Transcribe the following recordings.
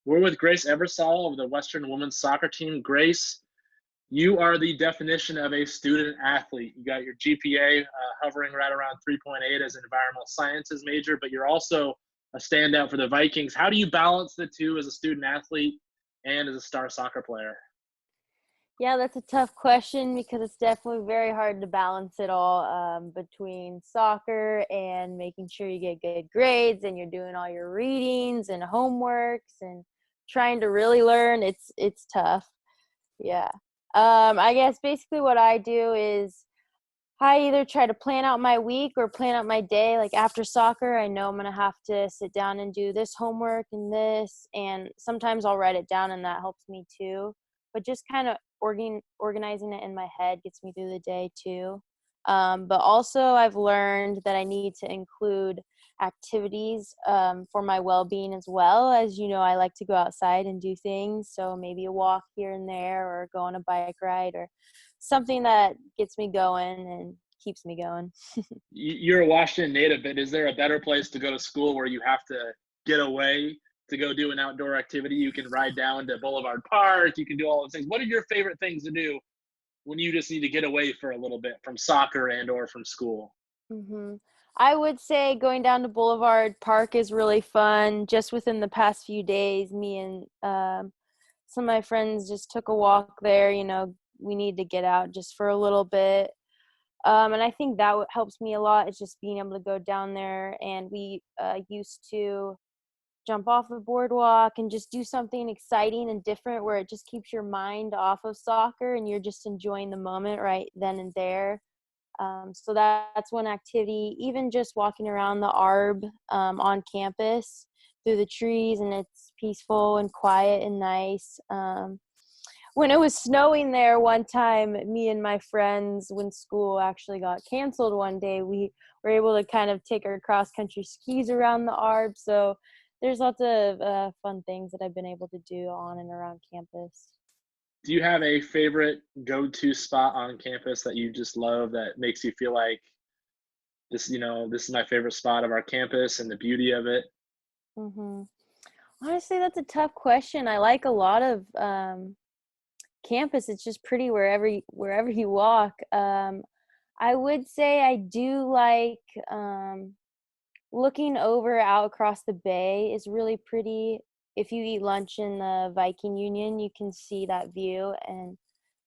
We're with Grace Eversaul of the Western Women's Soccer Team. Grace, you are the definition of a student athlete. You got your GPA hovering right around 3.8 as an environmental sciences major, but you're also a standout for the Vikings. How do you balance the two as a student athlete and as a star soccer player? Yeah, that's a tough question because it's definitely very hard to balance it all between soccer and making sure you get good grades and you're doing all your readings and homeworks and trying to really learn. It's tough. Yeah. I guess basically what I do is I either try to plan out my week or plan out my day. Like after soccer, I know I'm going to have to sit down and do this homework and this. And sometimes I'll write it down and that helps me too. But just kind of organizing it in my head gets me through the day too. But also I've learned that I need to include activities for my well-being as well. As you know, I like to go outside and do things. So maybe a walk here and there or go on a bike ride or something that gets me going and keeps me going. You're a Washington native, but is there a better place to go to school where you have to get away to go do an outdoor activity? You can ride down to Boulevard Park. You can do all those things. What are your favorite things to do when you just need to get away for a little bit from soccer and or from school? hmm I would say going down to Boulevard Park is really fun. Just within the past few days, me and some of my friends just took a walk there. You know, we need to get out just for a little bit. And I think that helps me a lot is just being able to go down there. And we used to jump off the boardwalk and just do something exciting and different where it just keeps your mind off of soccer and you're just enjoying the moment right then and there. So that's one activity. Even just walking around the arb on campus through the trees, and it's peaceful and quiet and nice. When it was snowing there one time, me and my friends, when school actually got canceled one day, we were able to kind of take our cross-country skis around the arb. So there's lots of fun things that I've been able to do on and around campus. Do you have a favorite go-to spot on campus that you just love that makes you feel like this is my favorite spot of our campus and the beauty of it? hmm Honestly, that's a tough question. I like a lot of campus. It's just pretty wherever you walk. I would say I do like looking over out across the bay is really pretty. If you eat lunch in the Viking Union, you can see that view, and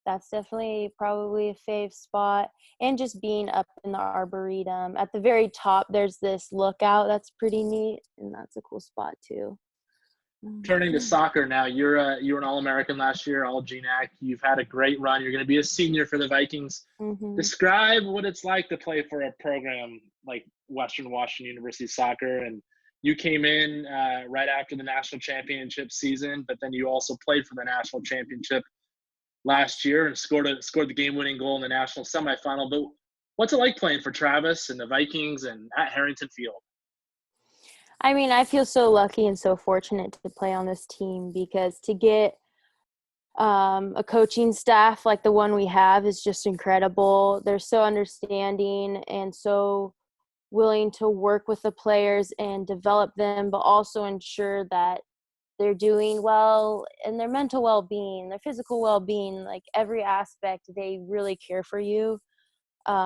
that's definitely probably a fave spot. And just being up in the arboretum at the very top, there's this lookout that's pretty neat, and that's a cool spot too. Turning to Yeah. soccer now, you were an All-American last year, All GNAC. You've had a great run. You're going to be a senior for the Vikings. hmm Describe what it's like to play for a program like Western Washington University soccer. And you came in right after the national championship season, but then you also played for the national championship last year and scored the game-winning goal in the national semifinal. But what's it like playing for Travis and the Vikings and at Harrington Field? I mean, I feel so lucky and so fortunate to play on this team because to get a coaching staff like the one we have is just incredible. They're so understanding and so willing to work with the players and develop them, but also ensure that they're doing well and their mental well-being, their physical well-being, like every aspect, they really care for you,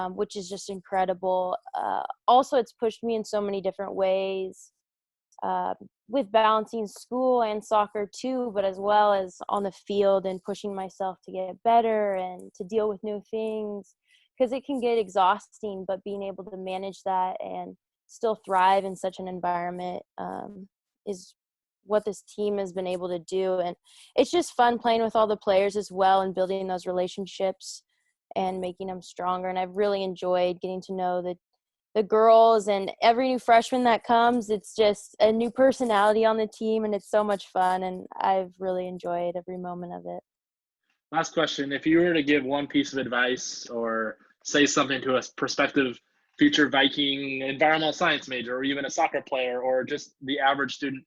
which is just incredible. Also, it's pushed me in so many different ways uh, with balancing school and soccer too, but as well as on the field and pushing myself to get better and to deal with new things because it can get exhausting, but being able to manage that and still thrive in such an environment is what this team has been able to do. And it's just fun playing with all the players as well and building those relationships and making them stronger. And I've really enjoyed getting to know the girls and every new freshman that comes. It's just a new personality on the team, and it's so much fun. And I've really enjoyed every moment of it. Last question. If you were to give one piece of advice or say something to a prospective future Viking environmental science major or even a soccer player or just the average student,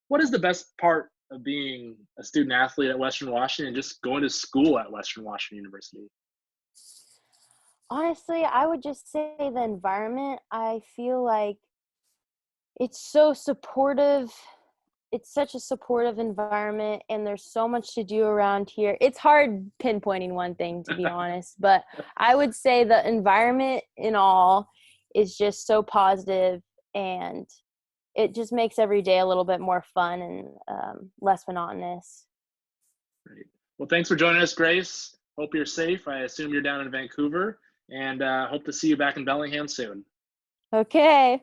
what is the best part of being a student athlete at Western Washington and just going to school at Western Washington University? Honestly, I would just say the environment. I feel like it's so supportive it's such a supportive environment, and there's so much to do around here. It's hard pinpointing one thing, to be honest, but I would say the environment in all is just so positive, and it just makes every day a little bit more fun and less monotonous. Great. Well, thanks for joining us, Grace. Hope you're safe. I assume you're down in Vancouver, and hope to see you back in Bellingham soon. Okay.